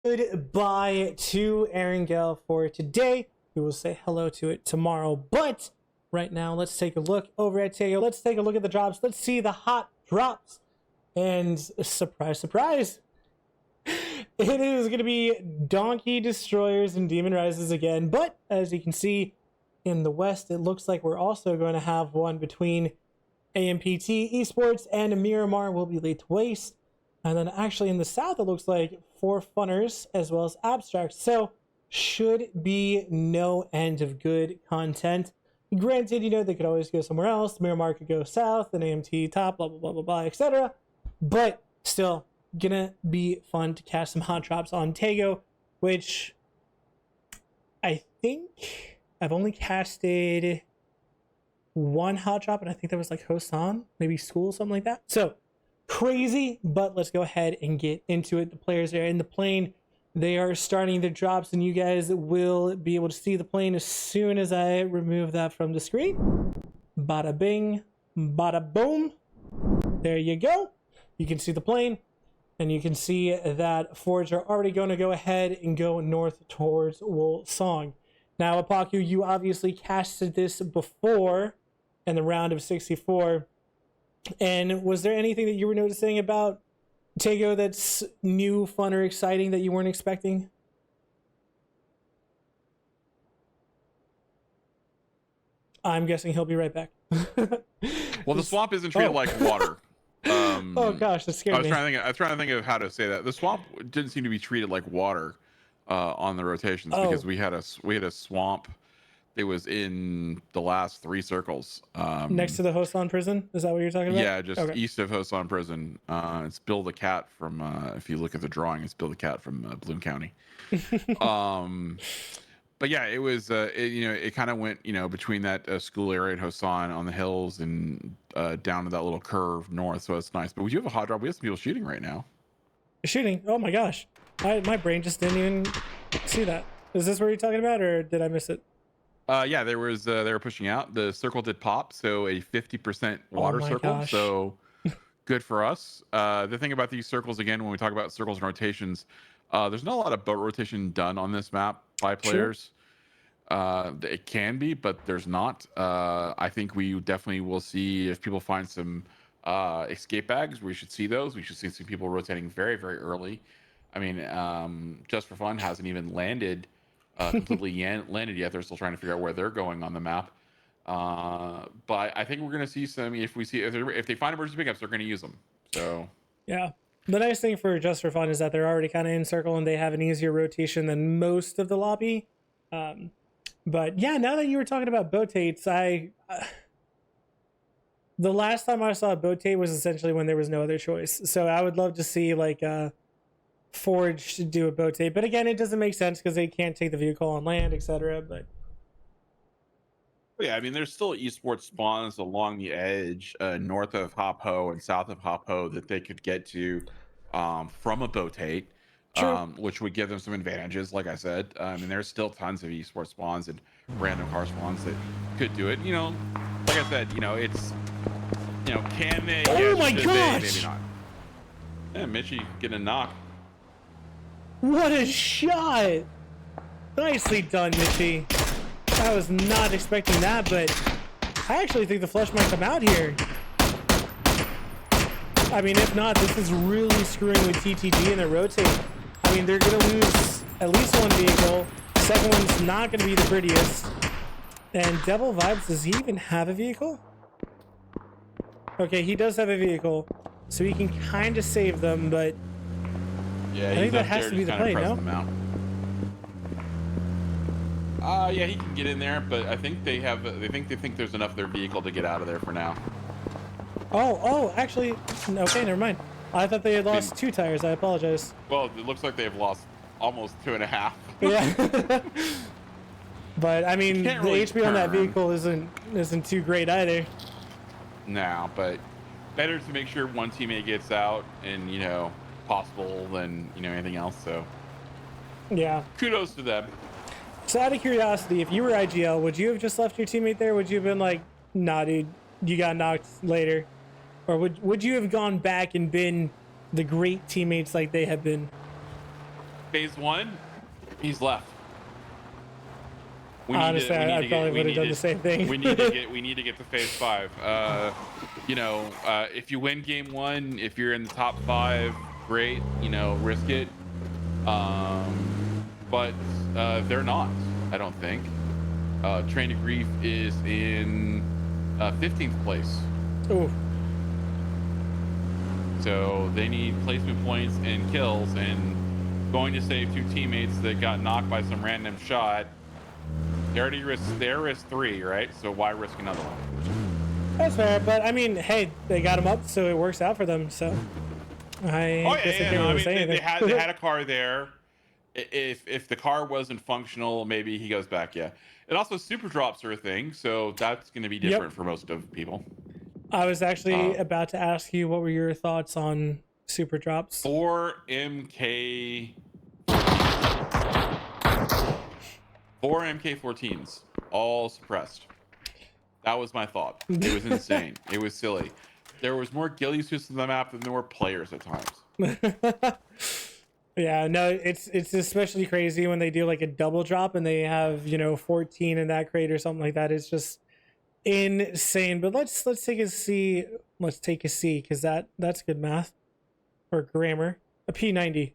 Goodbye to Aaron Gale for today. We will say hello to it tomorrow. But right now, let's take a look over at Tego. Let's take a look at the drops. Let's see the hot drops. And surprise, surprise, it is going to be Donkey Destroyers and Demon Rises again. But as you can see in the West, it looks like we're also going to have one between AMPT Esports and Miramar will be laid to waste. And then actually in the South, it looks like 4 Funners as well as Abstract. So should be no end of good content. Granted, you know, they could always go somewhere else. Miramar could go south, and AMT top, blah, blah, blah, blah, blah, etc. But still, gonna be fun to cast some hot drops on Tego, which I think I've only casted one hot drop, and I think that was like Hosan, maybe School, something like that. So crazy, but let's go ahead and get into it. The players are in the plane. They are starting their drops, and you guys will be able to see the plane as soon as I remove that from the screen. Bada bing, bada boom. There you go. You can see the plane, and you can see that Forge are already going to go ahead and go north towards Wolsong. Now, Apaku, you obviously casted this before in the round of 64. And was there anything that you were noticing about Tego that's new, fun, or exciting that you weren't expecting? I'm guessing he'll be right back. Well, the swamp isn't treated like water. Oh gosh, that scared me. I was trying to think of how to say that. The swamp didn't seem to be treated like water on the rotations because we had a swamp. It was in the last 3 circles. Next to the Hosan prison? Is that what you're talking about? Yeah, just east of Hosan prison. It's Bill the Cat from, if you look at the drawing, it's Bill the Cat from Bloom County. But yeah, it was, it kind of went, between that school area and Hosan on the hills and down to that little curve north. So it's nice. But we do have a hot drop. We have some people shooting right now. Shooting? Oh my gosh. My brain just didn't even see that. Is this what you're talking about, or did I miss it? Yeah, they were pushing out. The circle did pop, so a 50% water circle. Gosh. So good for us. The thing about these circles, again, when we talk about circles and rotations, there's not a lot of boat rotation done on this map by players. Sure. It can be, but there's not. I think we definitely will see if people find some escape bags. We should see those. We should see some people rotating very, very early. I mean, Just for Fun hasn't even landed. Completely landed yet. They're still trying to figure out where they're going on the map. But I think we're going to see some. If they find emergency pickups, they're going to use them. So yeah, the nice thing for Just for Fun is that they're already kind of in circle and they have an easier rotation than most of the lobby. But yeah, now that you were talking about botates, the last time I saw a botate was essentially when there was no other choice. So I would love to see like Forge to do a botate, but again, it doesn't make sense because they can't take the vehicle on land, etc. But yeah, I mean, there's still esports spawns along the edge, north of Hop Ho and south of Hop Ho that they could get to from a botate, which would give them some advantages. Like I said, I mean, there's still tons of esports spawns and random car spawns that could do it. Like I said, it's can they? Oh my gosh! Maybe not. Yeah, Mitchie getting a knock. What a shot! Nicely done, Mitchie. I was not expecting that, but I actually think the flush might come out here. I mean, if not, this is really screwing with TTG and their rotate. I mean, they're going to lose at least one vehicle. The second one's not going to be the prettiest. And Devil Vibes, does he even have a vehicle? Okay, he does have a vehicle, so he can kind of save them, but yeah, I think that has to be the play, no? Yeah, he can get in there, but I think they think there's enough of their vehicle to get out of there for now. Oh, actually, okay, never mind. I thought they had lost 2 tires. I apologize. Well, it looks like they've lost almost 2.5. Yeah. But I mean, the really HP on that vehicle isn't too great either. No, but better to make sure one teammate gets out and possible than anything else. So yeah, kudos to them. So out of curiosity, if you were IGL, would you have just left your teammate there? Would you have been like, nah, dude, you got knocked later? Or would you have gone back and been the great teammates like they have been? phase 1, he's left. Honestly, I probably would have done the same thing. we need to get to phase 5. You know, if you win game 1, if you're in the top 5, great. You know, risk it. But they're not. I don't think. Train to Grief is in 15th place. Ooh. So they need placement points and kills, and going to save 2 teammates that got knocked by some random shot. They already risked 3, right? So why risk another one? That's fair, but I mean, hey, they got him up, so it works out for them. So I they had a car there. If the car wasn't functional, maybe he goes back. Yeah, and also super drops are a thing, so that's going to be different for most of people. I was actually about to ask you what were your thoughts on super drops. 4 MK. 4 MK14s, all suppressed. That was my thought. It was insane. It was silly. There was more ghillie suits on the map than there were players at times. Yeah, no, it's especially crazy when they do like a double drop and they have, you know, 14 in that crate or something like that. It's just insane. But let's take a C. Let's take a C because that's good math or grammar. A P90.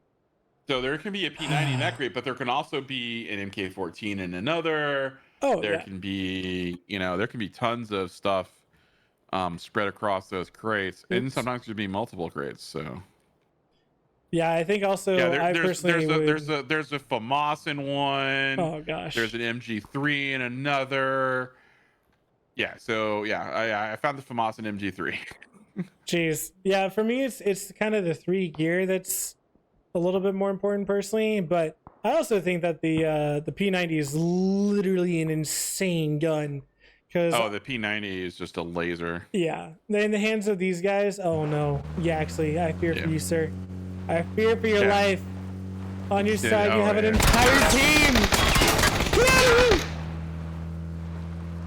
So there can be a P90 in that crate, but there can also be an MK14 in another. There can be, you know, there can be tons of stuff spread across those crates. And sometimes there'd be multiple crates. So yeah, I think also there's a FAMAS in one. Oh gosh. There's an MG3 in another. Yeah, so yeah, I found the FAMAS in MG3. Jeez. Yeah, for me it's kind of the 3 gear that's a little bit more important personally, but I also think that the P90 is literally an insane gun. The P90 is just a laser. Yeah, in the hands of these guys. Oh no. Yeah, actually, I fear for you, sir. I fear for your life. On your side, you have an entire team.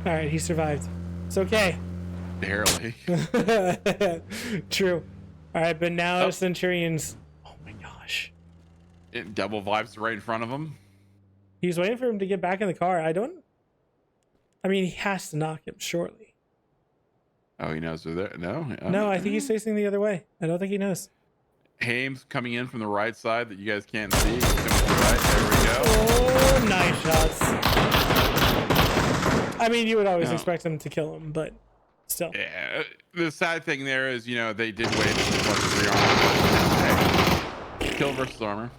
All right, he survived. It's okay. Barely. True. All right, but now Centurions. Oh my gosh. Double vibes right in front of him. He's waiting for him to get back in the car. I mean, he has to knock him shortly. Oh, he knows they're there? No? No, I think he's facing the other way. I don't think he knows. Hames coming in from the right side that you guys can't see. He's coming to the right. There we go. Oh, nice shots. I mean, you would always expect him to kill him, but still. Yeah. The sad thing there is, you know, they did wait for 3 armor. Hey, kill versus armor.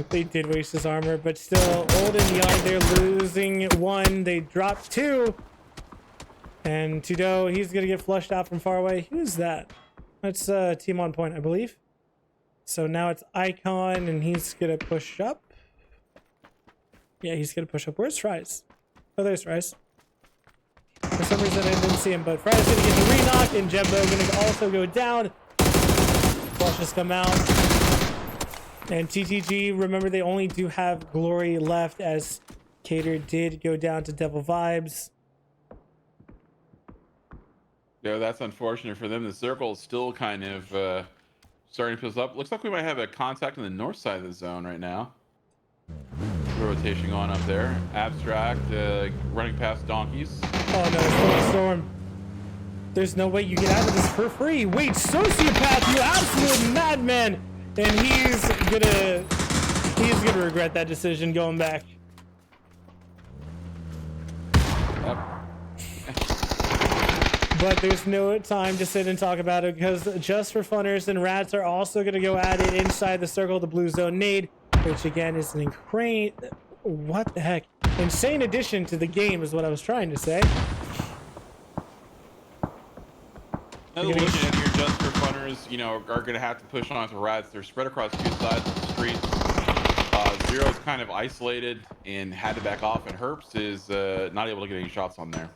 They did waste his armor, but still, old and young, they're losing 1. They dropped 2. And Tudo, he's going to get flushed out from far away. Who's that? That's team on point, I believe. So now it's Icon, and he's going to push up. Yeah, he's going to push up. Where's Fries? Oh, there's Fries. For some reason, I didn't see him, but Fries going to get the re-knock, and Jembo going to also go down. Flushes come out. And TTG, remember, they only do have Glory left, as Cater did go down to Devil Vibes. Yeah, that's unfortunate for them. The circle is still kind of starting to fill up. Looks like we might have a contact on the north side of the zone right now. Rotation on up there. Abstract running past donkeys. Oh no, it's Storm. There's no way you get out of this for free. Wait, Sociopath, you absolute madman! And he's gonna regret that decision going back. Yep. But there's no time to sit and talk about it because Just for Funners and Rats are also going to go at it inside the circle of the blue zone nade, which again is an what the heck? Insane addition to the game is what I was trying to say. Another look at here, Just for Funners, you know, are going to have to push on to Rats. They're spread across 2 sides of the street. Zero's kind of isolated and had to back off, and Herps is not able to get any shots on there.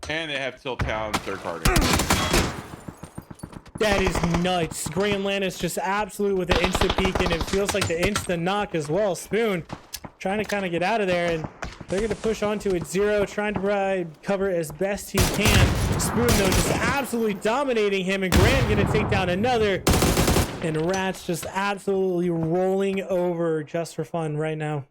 And they have Tilt Town third party. That is nuts. Grand Lannis just absolute with the instant peek, and it feels like the instant knock as well. Spoon trying to kind of get out of there, and they're going to push onto it. Zero trying to provide cover as best he can. Spoon, though, just absolutely dominating him, and Grand going to take down another. and Rats just absolutely rolling over just for fun right now.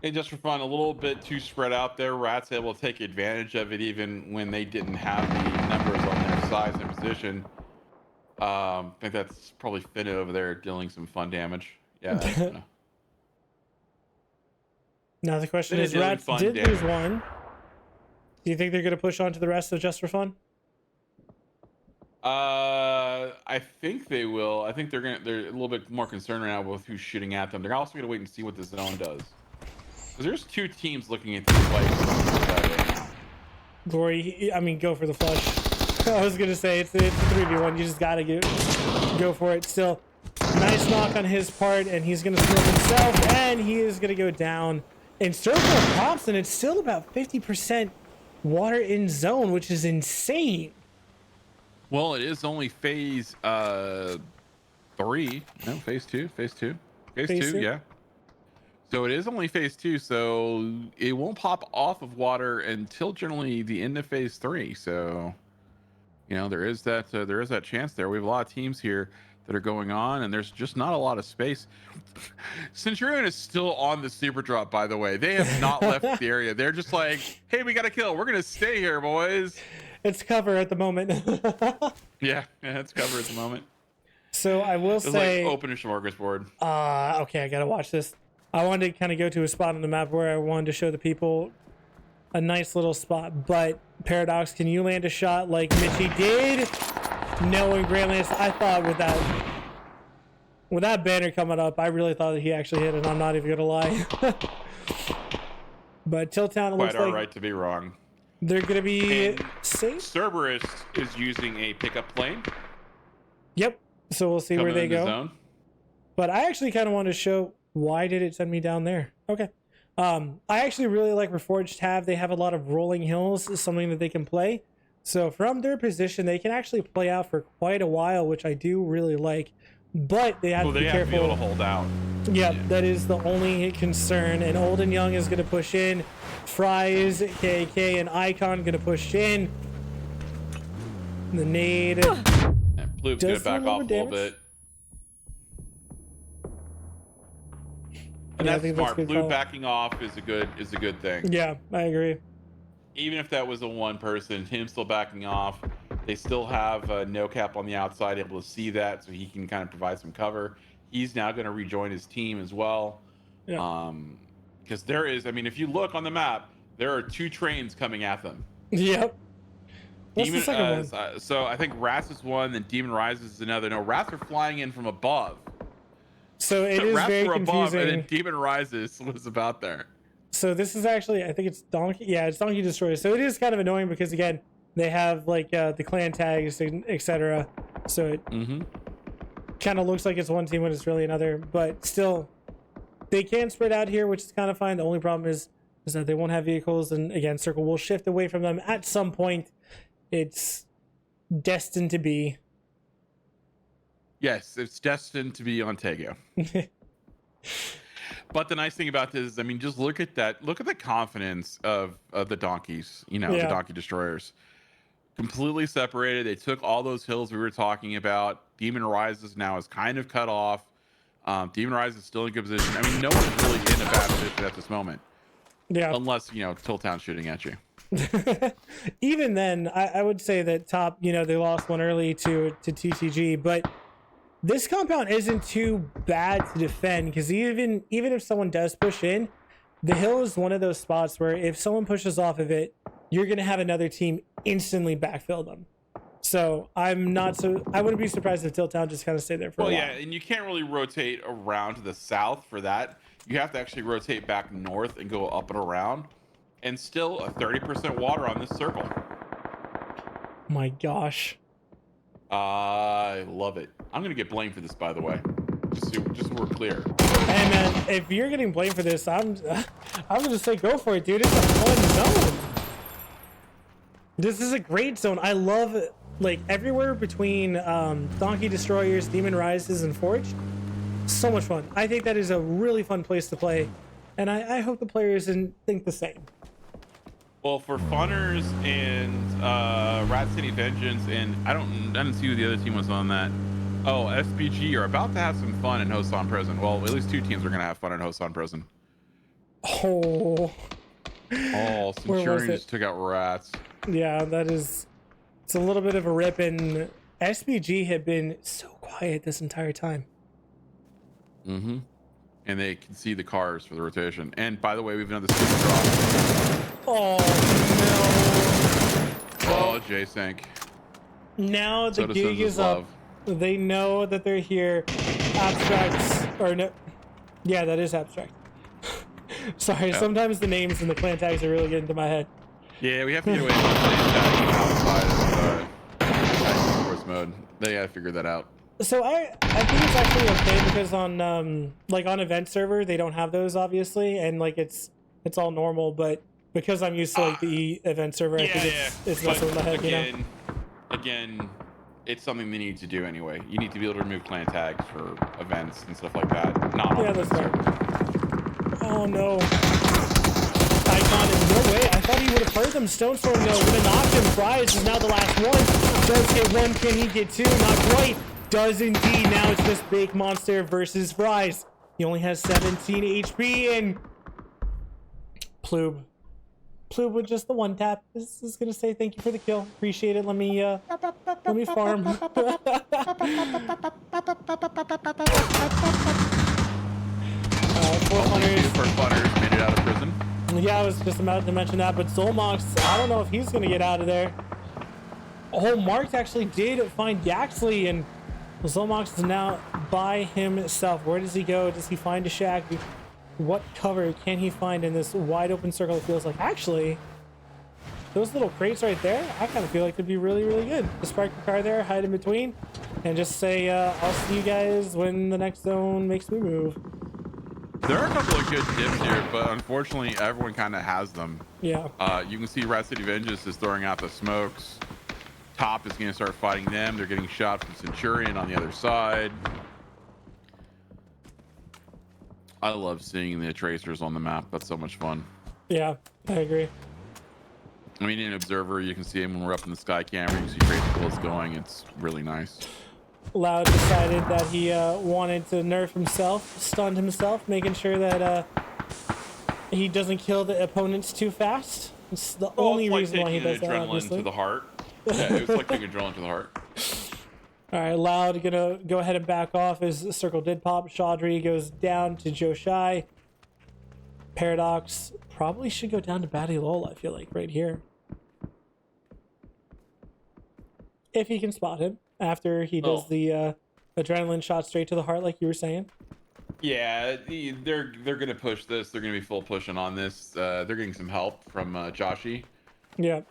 And just for fun, a little bit too spread out there. Rats able to take advantage of it even when they didn't have the numbers on their size and position. I think that's probably Finna over there dealing some fun damage. Yeah, that's Finna. Now the question Finna is, dealing Rats fun did damage. lose one. Do you think they're going to push on to the rest of Just for Fun? I think they will. I think they're a little bit more concerned right now with who's shooting at them. They're also gonna wait and see what the zone does. Because there's two teams looking at this fight right now. Glory, I mean, go for the flush. I was gonna say it's a 3v1. You just gotta go for it. Still, nice knock on his part, and he's gonna smoke himself, and he is gonna go down. In Circle pops, and it's still about 50% water in zone, which is insane. Well, it is only phase 3. No, phase 2. Phase 2. Phase 2, yeah. So it is only phase 2, so it won't pop off of water until generally the end of phase 3. So, you know, there is that chance there. We have a lot of teams here that are going on, and there's just not a lot of space. Centurion is still on the super drop, by the way. They have not left the area. They're just like, hey, we got to kill. We're gonna stay here, boys. It's cover at the moment. yeah, it's cover at the moment. So I will say, like open a smorgasbord. Okay, I gotta watch this. I wanted to kind of go to a spot on the map where I wanted to show the people a nice little spot. But Paradox, can you land a shot like Mitchie did? Knowing Grandlands, I thought with that banner coming up, I really thought that he actually hit it. I'm not even gonna lie. But Tiltown looks Quite like right to be wrong. They're gonna be and safe. Cerberus is using a pickup plane. Yep. So we'll see where they go. Zone. But I actually kind of want to show why did it send me down there. Okay. I actually really like Reforged have. They have a lot of rolling hills, is something that they can play. So from their position, they can actually play out for quite a while, which I do really like. But they have to be careful. Have to be able to hold out. Yep, yeah. That is the only concern. And Old and Young is going to push in. Fries, KK, and Icon going to push in. The nade. Ploop's going to back off a little bit. And that's smart. Ploop backing off is a good thing. Yeah, I agree. Even if that was a one person, him still backing off, they still have no cap on the outside, able to see that, so he can kind of provide some cover. He's now going to rejoin his team as well. Yeah. Because there is, I mean, if you look on the map, there are 2 trains coming at them. Yep. What's the second one? So I think Rats is one, then Demon Rises is another. No, Rats are flying in from above. So it is Rats very were confusing. Above, and then Demon Rises was about there. So this is actually, I think it's Donkey. Yeah, it's Donkey Destroyer. So it is kind of annoying because, again, they have like the clan tags, etc. So it kind of looks like it's one team when it's really another. But still, they can spread out here, which is kind of fine. The only problem is that they won't have vehicles. And again, Circle will shift away from them at some point. It's destined to be. Yes, it's destined to be on Tego. But the nice thing about this is, I mean, just look at that. Look at the confidence of the donkeys, the Donkey Destroyers. Completely separated. They took all those hills we were talking about. Demon Rises now is kind of cut off. Demon Rise is still in good position. I mean, no one's really in a bad position at this moment. Yeah. Unless, Tiltown's shooting at you. Even then, I would say that top, they lost one early to TTG, but this compound isn't too bad to defend because even if someone does push in, the hill is one of those spots where if someone pushes off of it, you're going to have another team instantly backfill them. So I wouldn't be surprised if Tiltown just kind of stayed there for a while. Well, yeah, and you can't really rotate around to the south for that. You have to actually rotate back north and go up and around. And still a 30% water on this circle. My gosh. I love it. I'm going to get blamed for this, by the way. Just so we're clear. Hey, man, if you're getting blamed for this, I'm going to say go for it, dude. It's a fun zone. This is a great zone. I love it. Like, everywhere between Donkey Destroyers, Demon Rises, and Forged. So much fun. I think that is a really fun place to play. And I hope the players think the same. Well, for Funners and Rat City Vengeance, and I didn't see who the other team was on that. Oh, SBG are about to have some fun in Hosan Prison. Well, at least 2 teams are gonna have fun in Hosan Prison. Oh. Oh, Centurion just took out Rats. Yeah, it's a little bit of a rip, and SBG had been so quiet this entire time. Mm-hmm. And they can see the cars for the rotation. And by the way, we've another super drop. Oh no! Oh, J-Sync. Now the gig is up. They know that they're here. Abstracts, or no? Yeah, that is Abstract. Sorry, yep. Sometimes the names and the clan tags are really getting into my head. Yeah, we have to get away from the clan tag outside of course mode. They gotta figure that out. So I think it's actually okay because on like on event server they don't have those obviously, and like it's all normal, but because I'm used to like the event server, I think it's messing with my head. Again, it's something they need to do anyway. You need to be able to remove clan tags for events and stuff like that. Not on event server. Oh no! Icon in no way. I thought he would have heard them. Stonestorm though would have knocked him. Fries is now the last one. Does get one? Can he get 2? Not quite. Does indeed. Now it's just Big Monster versus Fries. He only has 17 HP, and Ploob with just the 1 tap is gonna say thank you for the kill. Appreciate it. Let me farm. 400 made it out of prison. Yeah, I was just about to mention that, but Zolmox, I don't know if he's gonna get out of there. Oh, Mark actually did find Yaxley, and Zolmox is now by himself. Where does he go? Does he find a shack? What cover can he find in this wide open circle? It feels like actually those little crates right there, I kind of feel like could be really, really good. Just park the car there, hide in between, and just say, I'll see you guys when the next zone makes me move. There are a couple of good dips here, but unfortunately everyone kind of has them. Yeah. You can see Rat City Vengeance is throwing out the smokes. Top is going to start fighting them. They're getting shot from Centurion on the other side. I love seeing the tracers on the map. That's so much fun. Yeah, I agree. I mean, in Observer, you can see them when we're up in the sky camera. You can see tracer bullets going. It's really nice. Loud decided that he wanted to nerf himself, stunned himself, making sure that he doesn't kill the opponents too fast. It's the only reason why he does that, obviously. To the heart. Yeah, it was like taking adrenaline to the heart. All right, Loud gonna go ahead and back off as the circle did pop. Chaudhry goes down to Joe Shy. Paradox probably should go down to Batty Lol, I feel like, right here. If he can spot him after he does the adrenaline shot straight to the heart, like you were saying. Yeah, they're gonna push this. They're gonna be full pushing on this. They're getting some help from Joshy. Yeah.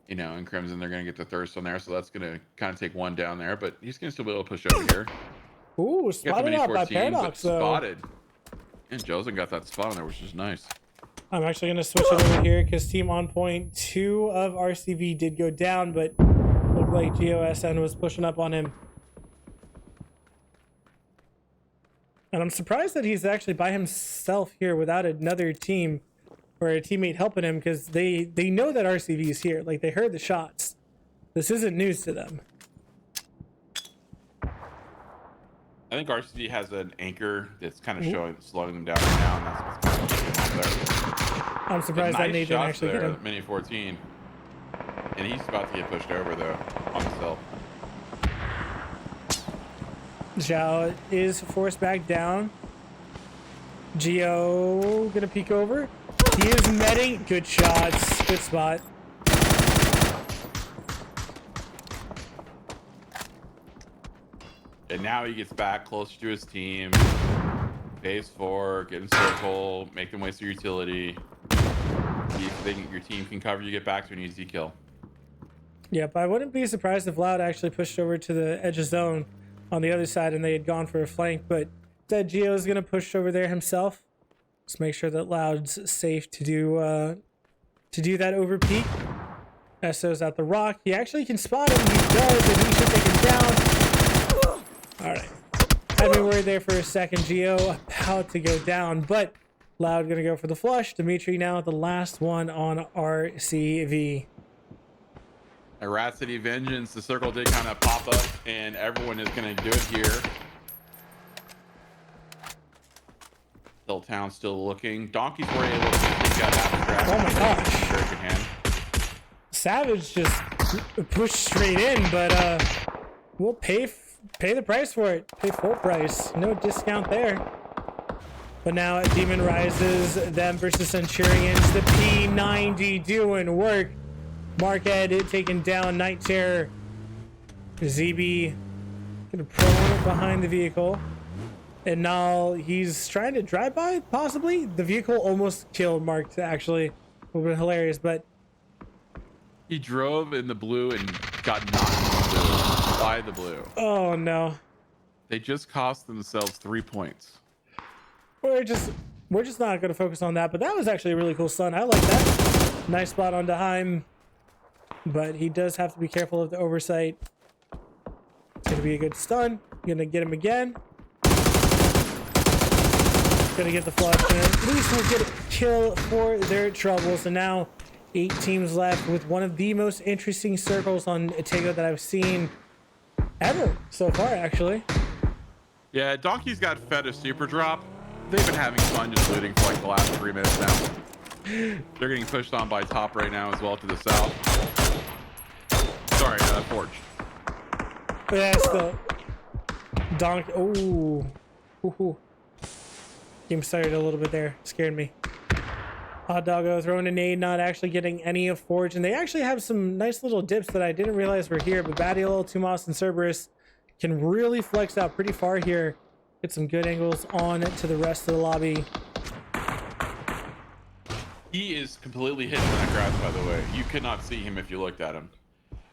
You know, and Crimson, they're gonna get the thirst on there, so that's gonna kind of take one down there. But he's gonna still be able to push over here. Ooh, spotted out by Paradox though. Spotted. And Josen got that spot on there, which is nice. I'm actually gonna switch it over here because Team On Point 2 of RCV did go down, but looked like GOSN was pushing up on him. And I'm surprised that he's actually by himself here without another team or a teammate helping him, because they know that RCV is here. Like, they heard the shots. This isn't news to them. I think RCV has an anchor that's kind of slowing them down right now, and that's what's kind of pushing them up there. I'm surprised that Nate didn't actually get him. Mini 14. And he's about to get pushed over, though, on himself. Zhao is forced back down. Geo gonna peek over. He is netting. Good shots. Good spot. And now he gets back closer to his team. Phase 4, get in circle, make them waste their utility. See if your team can cover you, get back to an easy kill. Yep, I wouldn't be surprised if Loud actually pushed over to the edge of zone on the other side and they had gone for a flank, but instead Geo is going to push over there himself. Let's make sure that Loud's safe to do that over peak. SO's at the rock. He actually can spot him. He does, and he should take him down. All right. Had me worried there for a second. Geo about to go down, but Loud gonna go for the flush. Dimitri now the last one on RCV. A Rat City Vengeance, the circle did kind of pop up, and everyone is going to do it here. Still Town still looking. Donkeys were able to take out Abstract. Oh my gosh. Very good hand. Savage just pushed straight in, but we'll pay the price for it. Pay full price. No discount there. But now Demon Rises, them versus Centurions. The P90 doing work. Markhead taking down Night Terror. ZB gonna prone behind the vehicle. And now he's trying to drive by, possibly. The vehicle almost killed Mark, actually. Would have been hilarious, but he drove in the blue and got knocked by the blue. oh no. They just cost themselves 3 points. We're just not gonna focus on that, but that was actually a really cool stun. I like that. Nice spot on Daheim. But he does have to be careful of the oversight. It's gonna be a good stun. Gonna get him again. Gonna get the flush, and at least we'll get a kill for their troubles. And now 8 teams left with one of the most interesting circles on Tego that I've seen ever so far, actually. Yeah, Donkey's got fed a super drop. They've been having fun just looting for like the last 3 minutes now. They're getting pushed on by top right now as well to the south. Sorry, Forge. Yeah, still. Donkey. Oh. Game started a little bit there. Scared me. Hot Doggo throwing a nade, not actually getting any of Forge. And they actually have some nice little dips that I didn't realize were here. But Badial, Tumas, and Cerberus can really flex out pretty far here. Get some good angles on to the rest of the lobby. He is completely hidden in that grass, by the way. You could not see him if you looked at him.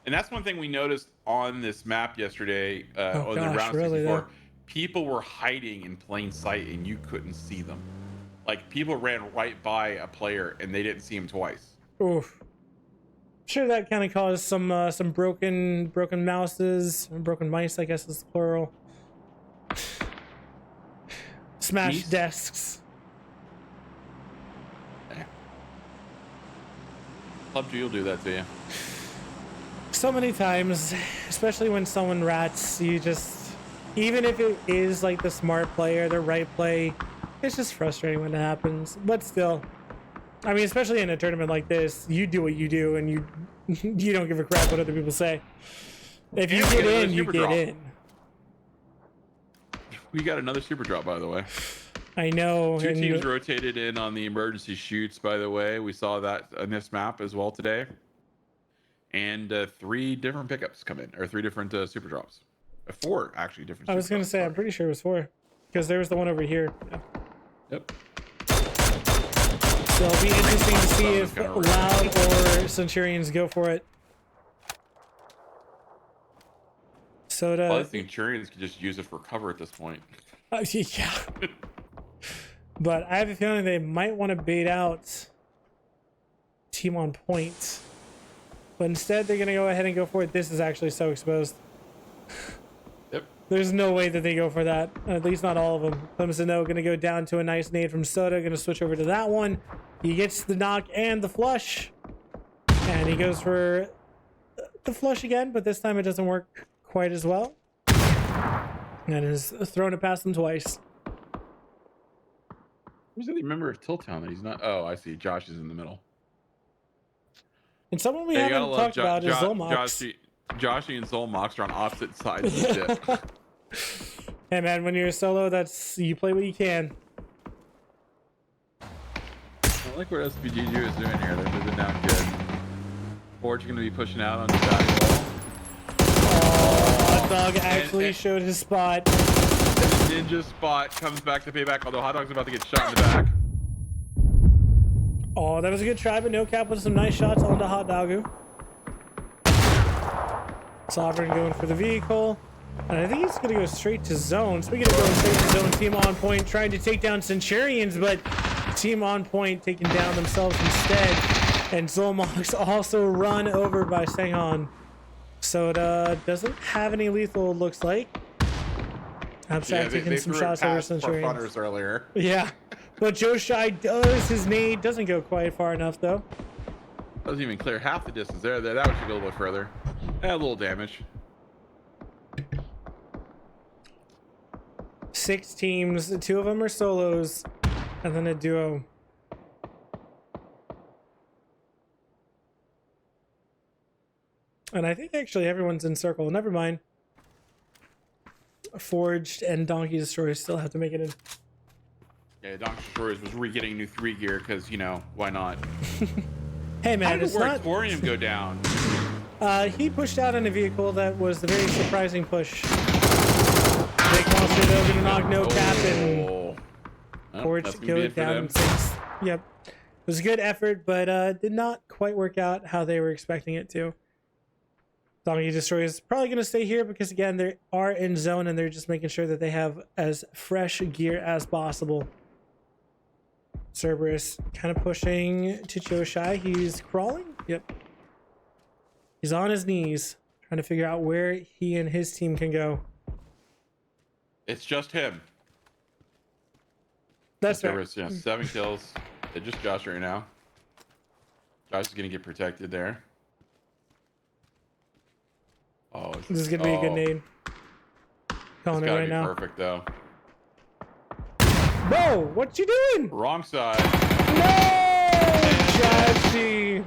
And that's one thing we noticed on this map yesterday, on the round 64. Really, people were hiding in plain sight and you couldn't see them. Like, people ran right by a player and they didn't see him twice. Oof. Sure, that kind of caused some broken mouses, broken mice, I guess is the plural. Smashed desks. PUBG will do that to you. So many times, especially when someone rats, you just, even if it is like the smart player, the right play, it's just frustrating when it happens. But still, I mean, especially in a tournament like this, you do what you do, and you don't give a crap what other people say. If you get in, you get in. We got another super drop, by the way. I know. 2 teams rotated in on the emergency shoots, by the way. We saw that on this map as well today. And 3 different pickups come in, or 3 different super drops. 4 actually different. I was going to say, I'm pretty sure it was 4, because there was the one over here. Yeah. Yep. So it'll be interesting to see if Loud or Centurions go for it. Soda. Well, I think Centurions could just use it for cover at this point. Yeah. But I have a feeling they might want to bait out Team on Point. But instead, they're going to go ahead and go for it. This is actually so exposed. Yep. There's no way that they go for that. At least not all of them. Clemson going to go down to a nice nade from Soda. Going to switch over to that one. He gets the knock and the flush. And he goes for the flush again, but this time it doesn't work quite as well. And is thrown it past him twice. Who's the member of Tiltown that he's not? Oh, I see. Josh is in the middle. And someone we haven't talked about is Zolmox. Joshy and Zolmox are on opposite sides of the ship. Hey man, when you're solo, that's you play what you can. I like what SPGG is doing here. They're moving down good. Forge going to be pushing out on the back wall. Oh, Hot Dog actually showed his spot. And the ninja spot comes back to pay back, although Hot Dog's about to get shot in the back. Oh, that was a good try, but no cap with some nice shots onto Hot Dogu. Sovereign going for the vehicle. And I think he's going to go straight to zone. Speaking of going straight to zone, Team On Point trying to take down Centurions, but Team On Point taking down themselves instead. And Zolmox also run over by Sanghan. So it doesn't have any lethal, it looks like. Abstract taking some shots over Centurions. Earlier. Yeah. But Joe Shy does. His nade doesn't go quite far enough, though. Doesn't even clear half the distance there. That one should go a little bit further. A little damage. 6 teams. 2 of them are solos, and then a duo. And I think actually everyone's in circle. Never mind. Forged and Donkey Destroyers still have to make it in. Yeah, Donkey Destroyers was re-getting new 3 gear because, you know, why not? Hey man, it's not... Torium go down? He pushed out in a vehicle that was a very surprising push. Big monster though, gonna knock no cap and Forged killed down in 6. Yep. It was a good effort, but did not quite work out how they were expecting it to. Donkey Destroyer is probably going to stay here because, again, they are in zone and they're just making sure that they have as fresh gear as possible. Cerberus kind of pushing to Joshai. He's crawling. Yep. He's on his knees trying to figure out where he and his team can go. It's just him. That's fair. Cerberus, yeah, 7 kills. It's just Josh right now. Josh is going to get protected there. Oh, this is gonna be a good nade. Calling it right now. Perfect though. Whoa! What you doing? Wrong side. No, Joshy.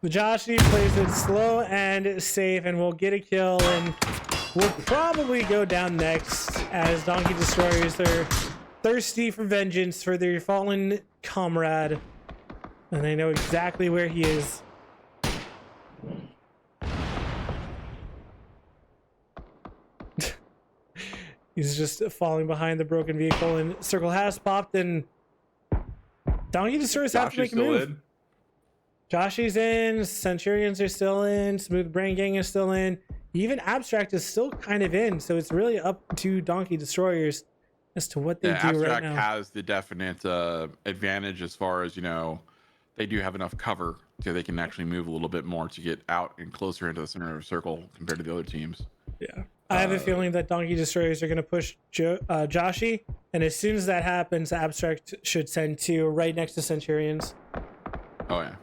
Joshy plays it slow and safe, and will get a kill, and will probably go down next as Donkey Destroyers are thirsty for vengeance for their fallen comrade, and they know exactly where he is. He's just falling behind the broken vehicle, and circle has popped, and Donkey Destroyers have to make a move. Joshy's in, Centurions are still in, Smooth Brain Gang is still in, even Abstract is still kind of in, so it's really up to Donkey Destroyers as to what they do right now. Abstract has the definite advantage as far as, you know, they do have enough cover so they can actually move a little bit more to get out and closer into the center of the circle compared to the other teams. Yeah. I have a feeling that Donkey Destroyers are going to push Joshy, and as soon as that happens, Abstract should send 2 right next to Centurions. Oh, yeah.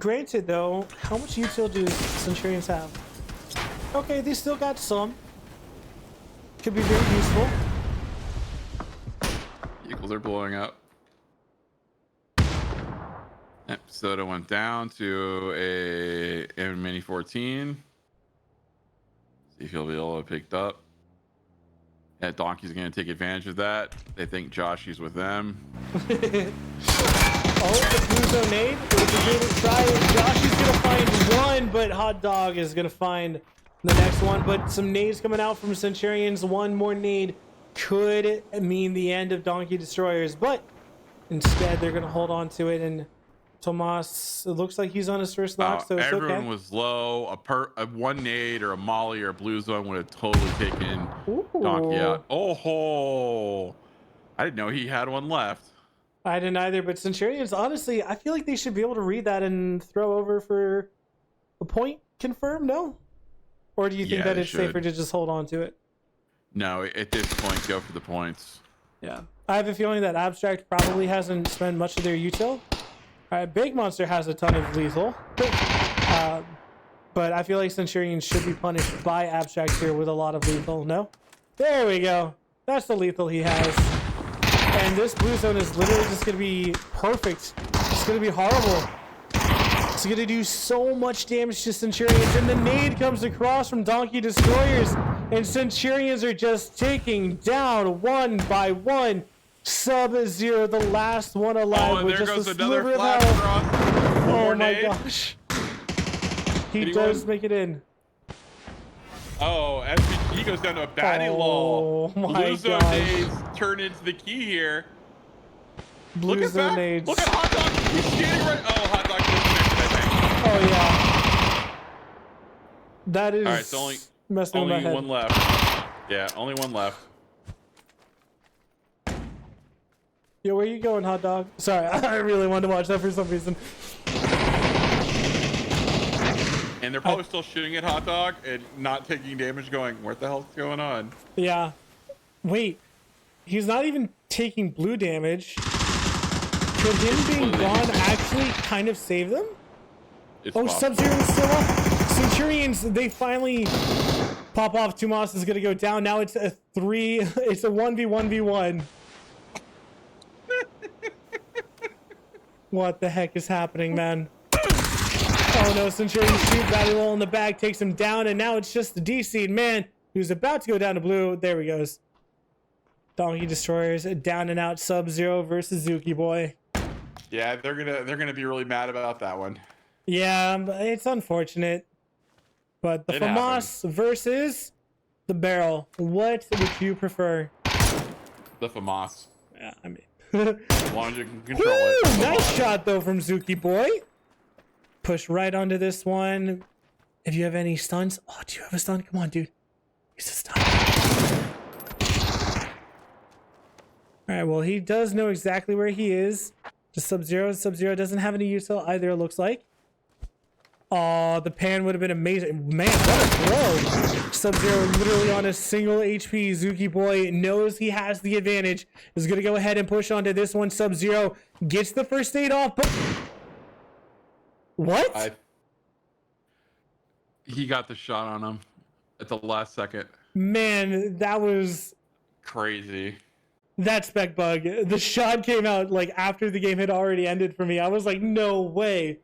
Granted, though, how much util do Centurions have? Okay, they still got some. Could be very useful. Vehicles are blowing up. Yep, Soda went down to a Mini 14. See if he'll be able to picked up. Yeah, Donkey's going to take advantage of that. They think Joshy's with them. Oh, the blue zone nade. It was a good try. Joshy's going to find one, but Hot Dog is going to find the next one. But some nades coming out from Centurions. One more nade could mean the end of Donkey Destroyers, but instead they're going to hold on to it, and Tomas, it looks like he's on his first knock, so it's everyone okay. was low. A one nade or a molly or a blue zone would have totally taken Donkey out. Oh, I didn't know he had one left. I didn't either, but Centurions, honestly, I feel like they should be able to read that and throw over for a point confirm, no? Or do you think that it's safer to just hold on to it? No, at this point, go for the points. Yeah. I have a feeling that Abstract probably hasn't spent much of their util. Big Monster has a ton of lethal, but I feel like Centurions should be punished by Abstract here with a lot of lethal. No? There we go. That's the lethal he has. And this blue zone is literally just going to be perfect. It's going to be horrible. It's going to do so much damage to Centurions. And the nade comes across from Donkey Destroyers. And Centurions are just taking down one by one. Sub-Zero, the last one alive, with just a sliver of health. Oh my gosh. He does make it in. Oh, SVG goes down to a baddie lull. Oh my Blue zone nades turn into the key here. Blue zone nades. Look at Hot Dog. He's standing right. Oh, Hot Dog is connected, Oh I think. yeah. That is. All right, so messing with my head. One left. Yeah, only one left. Yo, where you going, Hot Dog? Sorry, I really wanted to watch that for some reason. And they're probably still shooting at Hot Dog and not taking damage, going, what the hell's going on? Yeah. Wait. He's not even taking blue damage. Could him being gone actually kind of save them? Oh, Sub-Zero is still up. Centurions, they finally pop off. Tomas is going to go down. Now it's a 1v1v1. What the heck is happening, man? Oh no, Centurion shoot Battle in the back, takes him down, and now it's just the D-Seed man who's about to go down to blue. There he goes. Donkey Destroyers down and out. Sub-Zero versus Zuki Boy. Yeah, they're gonna be really mad about that one. Yeah, it's unfortunate. But the FAMAS versus the Barrel. What would you prefer? The FAMAS. Yeah, I mean. As long as you can control it. Nice shot though from Zuki Boy. Push right onto this one. If you have any stuns. Oh, do you have a stun? Come on, dude. Use a stun. Alright, well, he does know exactly where he is. The Sub-Zero. Sub-Zero doesn't have any util either, it looks like. Oh, the pan would have been amazing. Man, what a throw. Sub-Zero literally on a single HP. Zuki Boy knows he has the advantage. Is going to go ahead and push onto this one. Sub-Zero gets the first aid off, but... What? He got the shot on him at the last second. Man, that was... Crazy. That spec bug. The shot came out like after the game had already ended for me. I was like, no way.